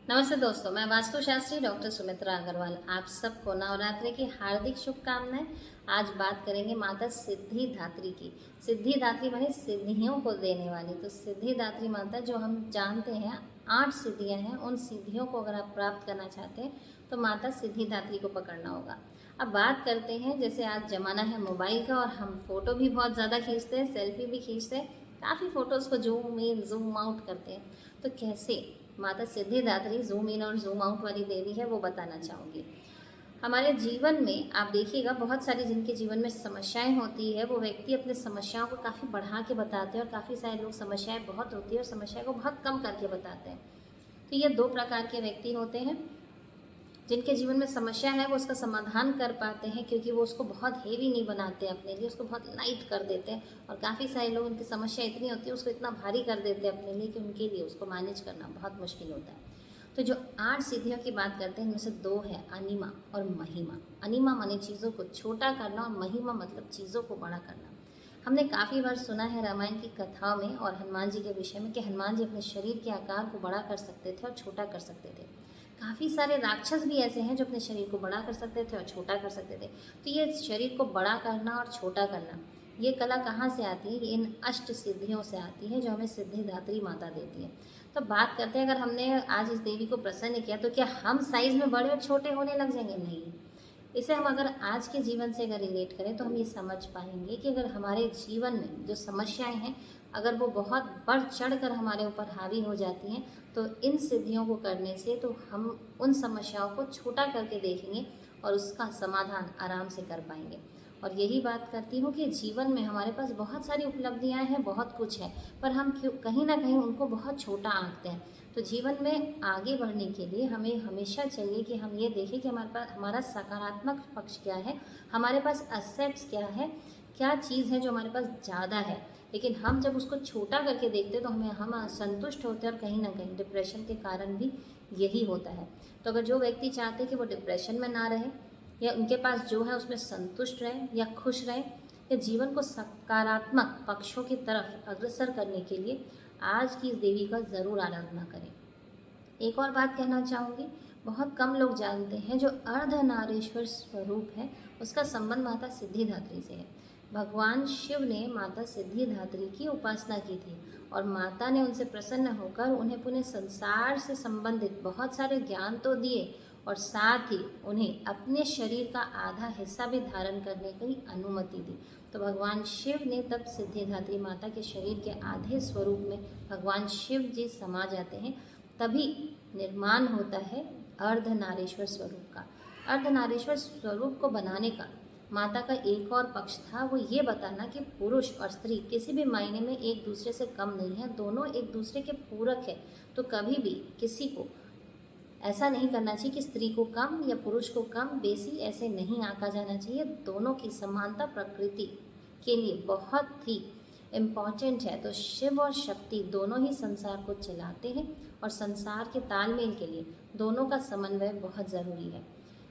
नमस्ते दोस्तों, मैं वास्तुशास्त्री डॉक्टर सुमित्रा अग्रवाल आप सबको नवरात्रि की हार्दिक शुभकामनाएं। आज बात करेंगे माता सिद्धिदात्री की। सिद्धिदात्री माने सिद्धियों को देने वाली। तो सिद्धिदात्री माता जो हम जानते हैं 8 सिद्धियां हैं, उन सिद्धियों को अगर आप प्राप्त करना चाहते हैं तो माता सिद्धिदात्री को पकड़ना होगा। अब बात करते हैं, जैसे आज ज़माना है मोबाइल का और हम फ़ोटो भी बहुत ज़्यादा खींचते हैं, सेल्फी भी खींचते हैं, काफ़ी फ़ोटोज़ को जूम इन जूम आउट करते हैं। तो कैसे माता सिद्धिदात्री जूम इन और जूम आउट वाली देवी है वो बताना चाहूँगी। हमारे जीवन में आप देखिएगा बहुत सारी जिनके जीवन में समस्याएं होती है वो व्यक्ति अपने समस्याओं को काफ़ी बढ़ा के बताते हैं और काफ़ी सारे लोग समस्याएं बहुत होती है और समस्या को बहुत कम करके बताते हैं। तो ये 2 प्रकार के व्यक्ति होते हैं। जिनके जीवन में समस्या है वो उसका समाधान कर पाते हैं, क्योंकि वो उसको बहुत हेवी नहीं बनाते अपने लिए, उसको बहुत लाइट कर देते हैं। और काफ़ी सारे लोग उनकी समस्या इतनी होती है उसको इतना भारी कर देते हैं अपने लिए कि उनके लिए उसको मैनेज करना बहुत मुश्किल होता है। तो जो 8 सिद्धियों की बात करते हैं उनमें से 2 है अनिमा और महिमा। अनिमा माने चीज़ों को छोटा करना और महिमा मतलब चीज़ों को बड़ा करना। हमने काफ़ी बार सुना है रामायण की कथाओं में और हनुमान जी के विषय में कि हनुमान जी अपने शरीर के आकार को बड़ा कर सकते थे और छोटा कर सकते थे। काफ़ी सारे राक्षस भी ऐसे हैं जो अपने शरीर को बड़ा कर सकते थे और छोटा कर सकते थे। तो ये शरीर को बड़ा करना और छोटा करना, ये कला कहाँ से आती है? इन अष्ट सिद्धियों से आती है जो हमें सिद्धिदात्री माता देती है। तो बात करते हैं, अगर हमने आज इस देवी को प्रसन्न किया तो क्या हम साइज़ में बड़े और छोटे होने लग जाएंगे? नहीं। इसे हम अगर आज के जीवन से अगर रिलेट करें तो हम ये समझ पाएंगे कि अगर हमारे जीवन में जो समस्याएं हैं अगर वो बहुत बढ़ चढ़ कर हमारे ऊपर हावी हो जाती हैं तो इन सिद्धियों को करने से तो हम उन समस्याओं को छोटा करके देखेंगे और उसका समाधान आराम से कर पाएंगे। और यही बात करती हूँ कि जीवन में हमारे पास बहुत सारी उपलब्धियाँ हैं, बहुत कुछ है, पर हम क्यों कहीं ना कहीं उनको बहुत छोटा आंकते हैं। तो जीवन में आगे बढ़ने के लिए हमें हमेशा चाहिए कि हम ये देखें कि हमारे पास हमारा सकारात्मक पक्ष क्या है, हमारे पास असेट्स क्या है, क्या चीज़ है जो हमारे पास ज़्यादा है। लेकिन हम जब उसको छोटा करके देखते हैं तो हम असंतुष्ट होते हैं और कहीं ना कहीं डिप्रेशन के कारण भी यही होता है। तो अगर जो व्यक्ति चाहते हैं कि वो डिप्रेशन में ना रहे या उनके पास जो है उसमें संतुष्ट रहे या खुश रहे या जीवन को सकारात्मक पक्षों की तरफ अग्रसर करने के लिए आज की इस देवी का ज़रूर आराधना करें। एक और बात कहना चाहूँगी, बहुत कम लोग जानते हैं जो अर्धनारीश्वर स्वरूप है उसका संबंध माता सिद्धिदात्री से है। भगवान शिव ने माता सिद्धिदात्री की उपासना की थी और माता ने उनसे प्रसन्न होकर उन्हें पुनः संसार से संबंधित बहुत सारे ज्ञान तो दिए और साथ ही उन्हें अपने शरीर का आधा हिस्सा भी धारण करने की अनुमति दी। तो भगवान शिव ने तब सिद्धिदात्री माता के शरीर के आधे स्वरूप में भगवान शिव जी समा जाते हैं, तभी निर्माण होता है अर्धनारीश्वर स्वरूप का। अर्धनारीश्वर स्वरूप को बनाने का माता का एक और पक्ष था, वो ये बताना कि पुरुष और स्त्री किसी भी मायने में एक दूसरे से कम नहीं है, दोनों एक दूसरे के पूरक है। तो कभी भी किसी को ऐसा नहीं करना चाहिए कि स्त्री को कम या पुरुष को कम बेसी ऐसे नहीं आंका जाना चाहिए। दोनों की समानता प्रकृति के लिए बहुत ही इम्पॉर्टेंट है। तो शिव और शक्ति दोनों ही संसार को चलाते हैं और संसार के तालमेल के लिए दोनों का समन्वय बहुत ज़रूरी है।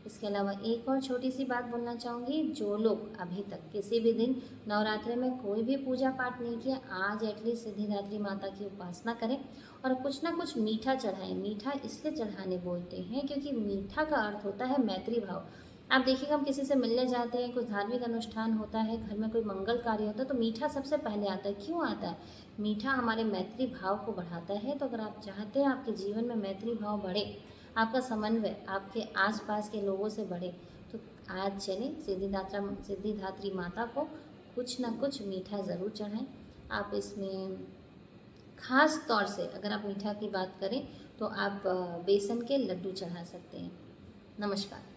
इसके अलावा एक और छोटी सी बात बोलना चाहूँगी, जो लोग अभी तक किसी भी दिन नवरात्रि में कोई भी पूजा पाठ नहीं किया, आज एटलीस्ट सिद्धिदात्री माता की उपासना करें और कुछ ना कुछ मीठा चढ़ाएं। मीठा इसलिए चढ़ाने बोलते हैं क्योंकि मीठा का अर्थ होता है मैत्री भाव। आप देखिएगा हम किसी से मिलने जाते हैं, कुछ धार्मिक अनुष्ठान होता है, घर में कोई मंगल कार्य होता है तो मीठा सबसे पहले आता है। क्यों आता है? मीठा हमारे मैत्री भाव को बढ़ाता है। तो अगर आप चाहते हैं आपके जीवन में मैत्री भाव बढ़े, आपका समन्वय आपके आसपास के लोगों से बढ़े, तो आज चलें सिद्धिदात्री माता को कुछ ना कुछ मीठा ज़रूर चढ़ाएं। आप इसमें ख़ास तौर से अगर आप मीठा की बात करें तो आप बेसन के लड्डू चढ़ा सकते हैं। नमस्कार।